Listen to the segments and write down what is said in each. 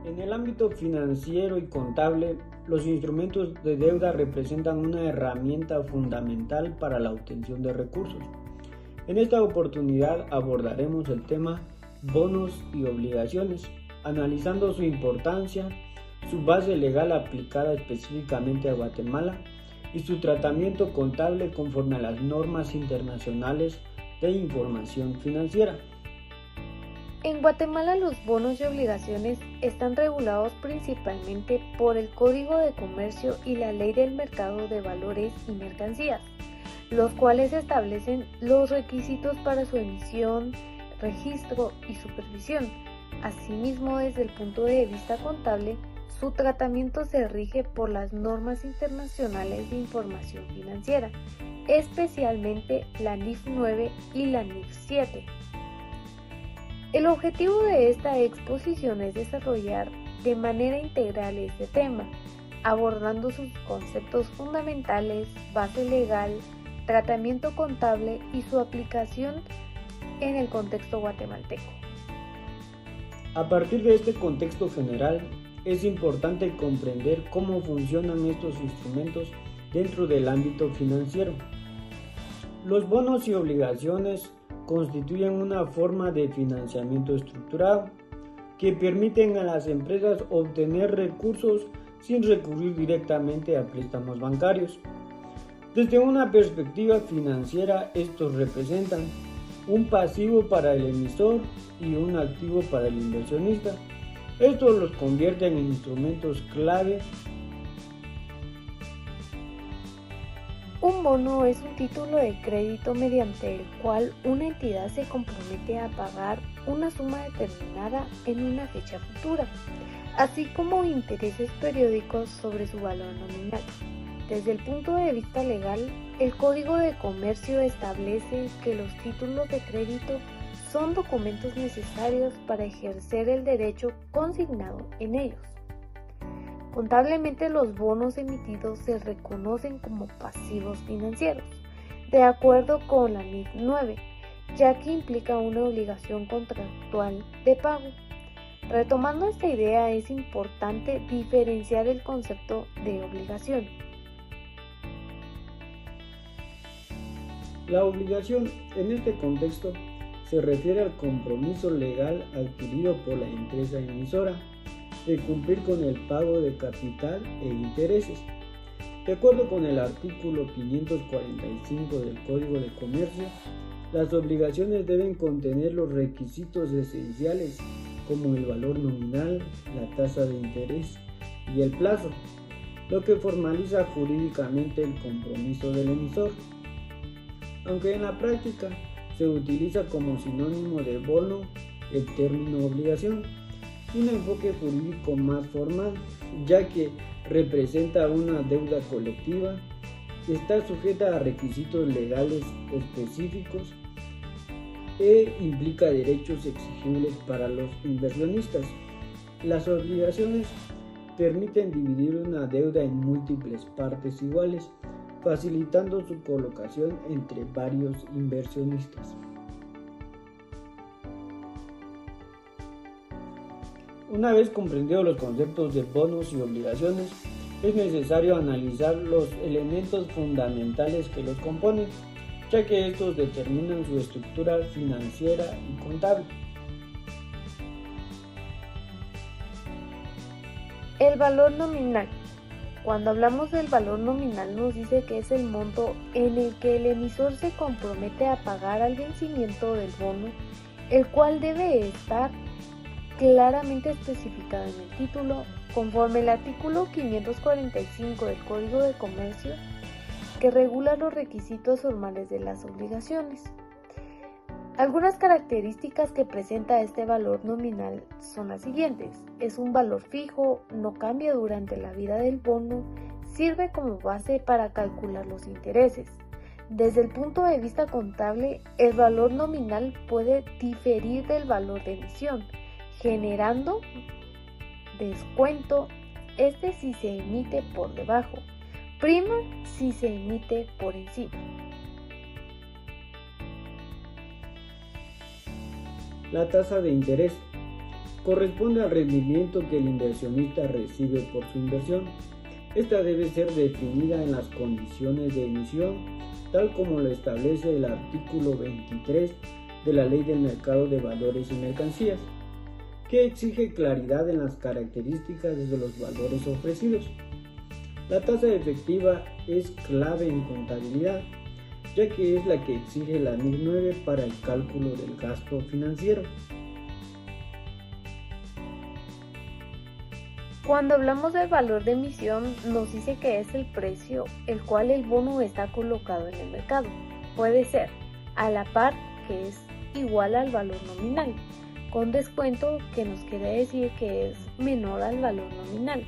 En el ámbito financiero y contable, los instrumentos de deuda representan una herramienta fundamental para la obtención de recursos. En esta oportunidad abordaremos el tema bonos y obligaciones, analizando su importancia, su base legal aplicada específicamente a Guatemala y su tratamiento contable conforme a las normas internacionales de información financiera. En Guatemala los bonos y obligaciones están regulados principalmente por el Código de Comercio y la Ley del Mercado de Valores y Mercancías, los cuales establecen los requisitos para su emisión, registro y supervisión. Asimismo, desde el punto de vista contable, su tratamiento se rige por las normas internacionales de información financiera, especialmente la NIF 9 y la NIF 7. El objetivo de esta exposición es desarrollar de manera integral este tema, abordando sus conceptos fundamentales, base legal, tratamiento contable y su aplicación en el contexto guatemalteco. A partir de este contexto general, es importante comprender cómo funcionan estos instrumentos dentro del ámbito financiero. Los bonos y obligaciones constituyen una forma de financiamiento estructurado que permiten a las empresas obtener recursos sin recurrir directamente a préstamos bancarios. Desde una perspectiva financiera, estos representan un pasivo para el emisor y un activo para el inversionista. Esto los convierte en instrumentos clave. Un bono es un título de crédito mediante el cual una entidad se compromete a pagar una suma determinada en una fecha futura, así como intereses periódicos sobre su valor nominal. Desde el punto de vista legal, el Código de Comercio establece que los títulos de crédito son documentos necesarios para ejercer el derecho consignado en ellos. Contablemente, los bonos emitidos se reconocen como pasivos financieros, de acuerdo con la NIF 9, ya que implica una obligación contractual de pago. Retomando esta idea, es importante diferenciar el concepto de obligación. La obligación, en este contexto, se refiere al compromiso legal adquirido por la empresa emisora de cumplir con el pago de capital e intereses. De acuerdo con el artículo 545 del Código de Comercio, las obligaciones deben contener los requisitos esenciales como el valor nominal, la tasa de interés y el plazo, lo que formaliza jurídicamente el compromiso del emisor. Aunque en la práctica se utiliza como sinónimo de bono el término obligación, un enfoque jurídico más formal, ya que representa una deuda colectiva, está sujeta a requisitos legales específicos e implica derechos exigibles para los inversionistas. Las obligaciones permiten dividir una deuda en múltiples partes iguales, facilitando su colocación entre varios inversionistas. Una vez comprendidos los conceptos de bonos y obligaciones, es necesario analizar los elementos fundamentales que los componen, ya que estos determinan su estructura financiera y contable. El valor nominal. Cuando hablamos del valor nominal nos dice que es el monto en el que el emisor se compromete a pagar al vencimiento del bono, el cual debe estar claramente especificado en el título, conforme el artículo 545 del Código de Comercio, que regula los requisitos formales de las obligaciones. Algunas características que presenta este valor nominal son las siguientes: es un valor fijo, no cambia durante la vida del bono, sirve como base para calcular los intereses. Desde el punto de vista contable, el valor nominal puede diferir del valor de emisión, generando descuento, si se emite por debajo, prima si se emite por encima. La tasa de interés. corresponde al rendimiento que el inversionista recibe por su inversión. Esta debe ser definida en las condiciones de emisión, tal como lo establece el artículo 23 de la Ley del Mercado de Valores y Mercancías, que exige claridad en las características de los valores ofrecidos. La tasa efectiva es clave en contabilidad, ya que es la que exige la NIF 9 para el cálculo del gasto financiero. Cuando hablamos del valor de emisión, nos dice que es el precio el cual el bono está colocado en el mercado. Puede ser a la par, que es igual al valor nominal, con descuento, que nos quiere decir que es menor al valor nominal.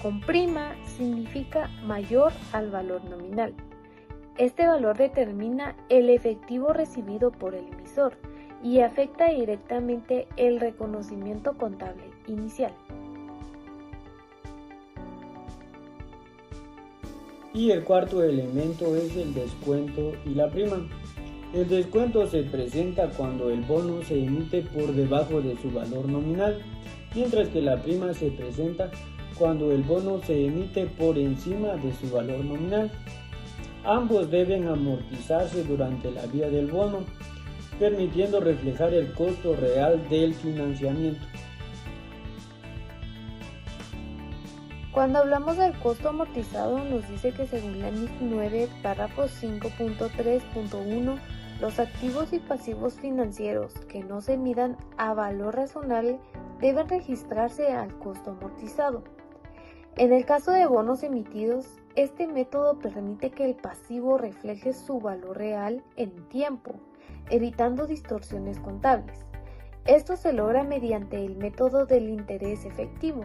Con prima significa mayor al valor nominal. Este valor determina el efectivo recibido por el emisor y afecta directamente el reconocimiento contable inicial. Y el cuarto elemento es el descuento y la prima. El descuento se presenta cuando el bono se emite por debajo de su valor nominal, mientras que la prima se presenta cuando el bono se emite por encima de su valor nominal. Ambos deben amortizarse durante la vida del bono, permitiendo reflejar el costo real del financiamiento. Cuando hablamos del costo amortizado, nos dice que según la NIF 9, párrafo 5.3.1, los activos y pasivos financieros que no se midan a valor razonable deben registrarse al costo amortizado. En el caso de bonos emitidos, este método permite que el pasivo refleje su valor real en tiempo, evitando distorsiones contables. Esto se logra mediante el método del interés efectivo,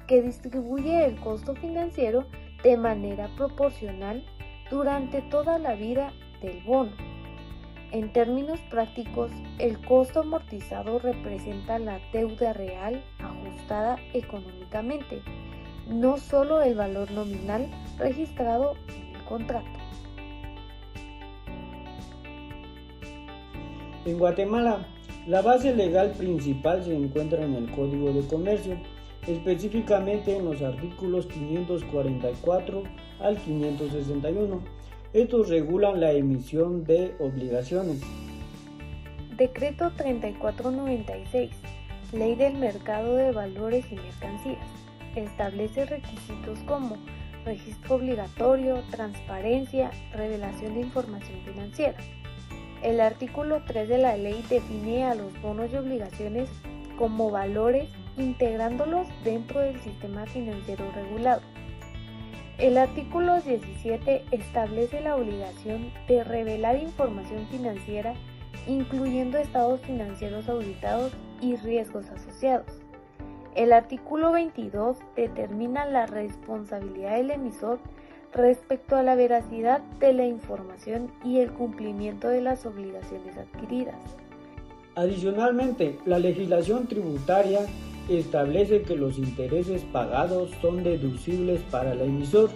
que distribuye el costo financiero de manera proporcional durante toda la vida del bono. En términos prácticos, el costo amortizado representa la deuda real ajustada económicamente, no solo el valor nominal registrado en el contrato. En Guatemala, la base legal principal se encuentra en el Código de Comercio, específicamente en los artículos 544 al 561. Estos regulan la emisión de obligaciones. Decreto 3496, Ley del Mercado de Valores y Mercancías, establece requisitos como registro obligatorio, transparencia, revelación de información financiera. El artículo 3 de la ley define a los bonos y obligaciones como valores, integrándolos dentro del sistema financiero regulado. El artículo 17 establece la obligación de revelar información financiera, incluyendo estados financieros auditados y riesgos asociados. El artículo 22 determina la responsabilidad del emisor respecto a la veracidad de la información y el cumplimiento de las obligaciones adquiridas. Adicionalmente, la legislación tributaria establece que los intereses pagados son deducibles para el emisor,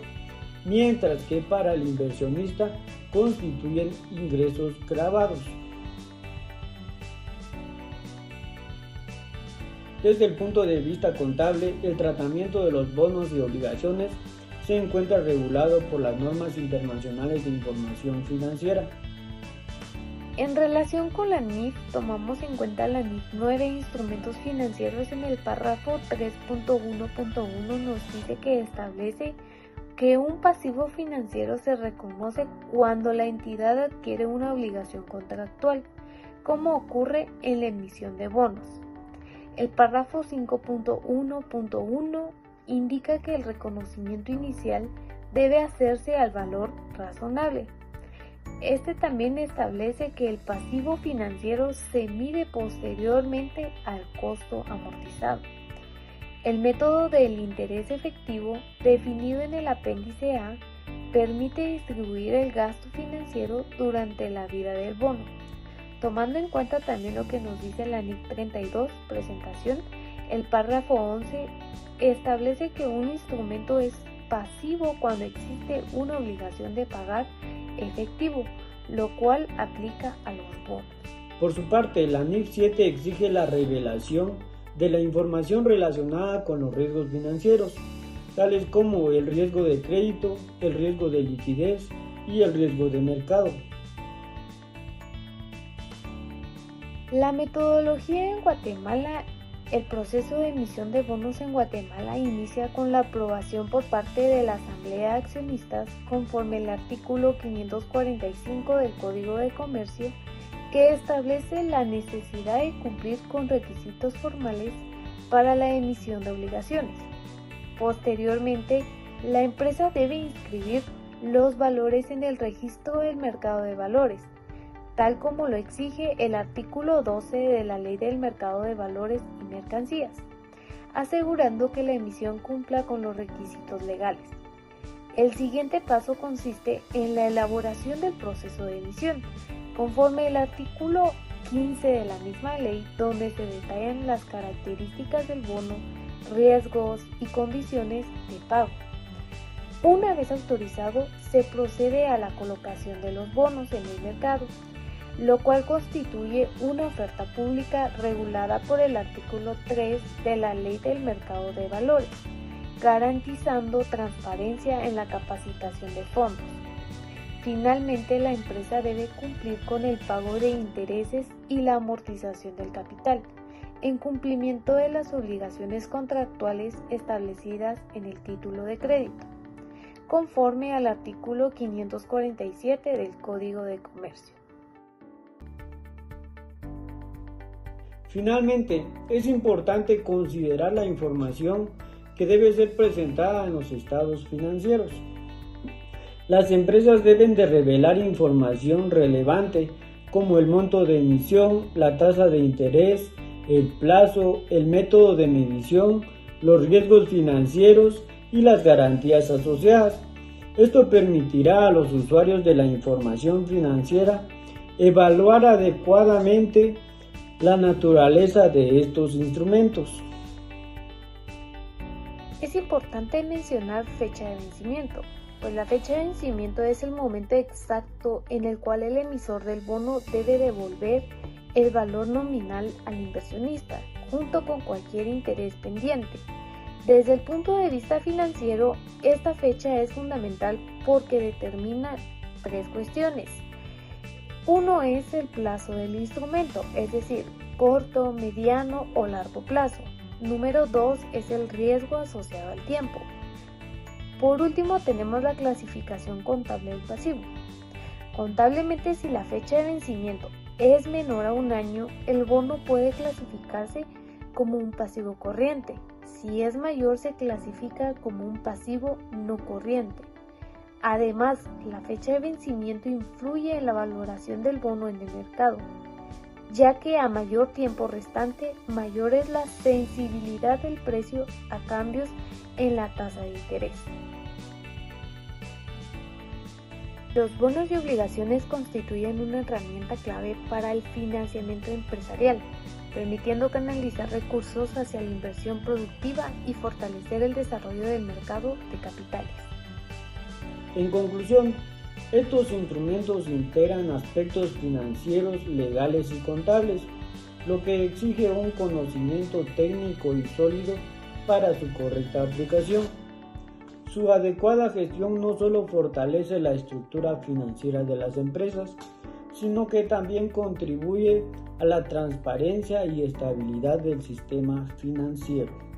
mientras que para el inversionista constituyen ingresos gravados. Desde el punto de vista contable, el tratamiento de los bonos y obligaciones se encuentra regulado por las normas internacionales de información financiera. En relación con la NIF, tomamos en cuenta la NIF 9 instrumentos financieros. En el párrafo 3.1.1 nos dice que establece que un pasivo financiero se reconoce cuando la entidad adquiere una obligación contractual, como ocurre en la emisión de bonos. El párrafo 5.1.1 indica que el reconocimiento inicial debe hacerse al valor razonable. Este también establece que el pasivo financiero se mide posteriormente al costo amortizado. El método del interés efectivo, definido en el apéndice A, permite distribuir el gasto financiero durante la vida del bono. Tomando en cuenta también lo que nos dice la NIF 32, presentación, el párrafo 11 establece que un instrumento es pasivo cuando existe una obligación de pagar efectivo, lo cual aplica a los bonos. Por su parte, la NIF 7 exige la revelación de la información relacionada con los riesgos financieros, tales como el riesgo de crédito, el riesgo de liquidez y el riesgo de mercado. La metodología en Guatemala. El proceso de emisión de bonos en Guatemala inicia con la aprobación por parte de la Asamblea de Accionistas conforme al artículo 545 del Código de Comercio, que establece la necesidad de cumplir con requisitos formales para la emisión de obligaciones. Posteriormente, la empresa debe inscribir los valores en el registro del mercado de valores, tal como lo exige el artículo 12 de la Ley del Mercado de Valores y Mercancías, asegurando que la emisión cumpla con los requisitos legales. El siguiente paso consiste en la elaboración del proceso de emisión, conforme el artículo 15 de la misma ley, donde se detallan las características del bono, riesgos y condiciones de pago. Una vez autorizado, se procede a la colocación de los bonos en el mercado, lo cual constituye una oferta pública regulada por el artículo 3 de la Ley del Mercado de Valores, garantizando transparencia en la capacitación de fondos. Finalmente, la empresa debe cumplir con el pago de intereses y la amortización del capital, en cumplimiento de las obligaciones contractuales establecidas en el título de crédito, conforme al artículo 547 del Código de Comercio. Finalmente, es importante considerar la información que debe ser presentada en los estados financieros. Las empresas deben de revelar información relevante como el monto de emisión, la tasa de interés, el plazo, el método de medición, los riesgos financieros y las garantías asociadas. Esto permitirá a los usuarios de la información financiera evaluar adecuadamente la naturaleza de estos instrumentos. Es importante mencionar fecha de vencimiento, pues la fecha de vencimiento es el momento exacto en el cual el emisor del bono debe devolver el valor nominal al inversionista, junto con cualquier interés pendiente. Desde el punto de vista financiero, esta fecha es fundamental porque determina tres cuestiones. Uno es el plazo del instrumento, es decir, corto, mediano o largo plazo. Número 2 es el riesgo asociado al tiempo. Por último, tenemos la clasificación contable del pasivo. Contablemente, si la fecha de vencimiento es menor a un año, el bono puede clasificarse como un pasivo corriente. Si es mayor, se clasifica como un pasivo no corriente. Además, la fecha de vencimiento influye en la valoración del bono en el mercado, ya que a mayor tiempo restante, mayor es la sensibilidad del precio a cambios en la tasa de interés. Los bonos y obligaciones constituyen una herramienta clave para el financiamiento empresarial, permitiendo canalizar recursos hacia la inversión productiva y fortalecer el desarrollo del mercado de capitales. En conclusión, estos instrumentos integran aspectos financieros, legales y contables, lo que exige un conocimiento técnico y sólido para su correcta aplicación. Su adecuada gestión no solo fortalece la estructura financiera de las empresas, sino que también contribuye a la transparencia y estabilidad del sistema financiero.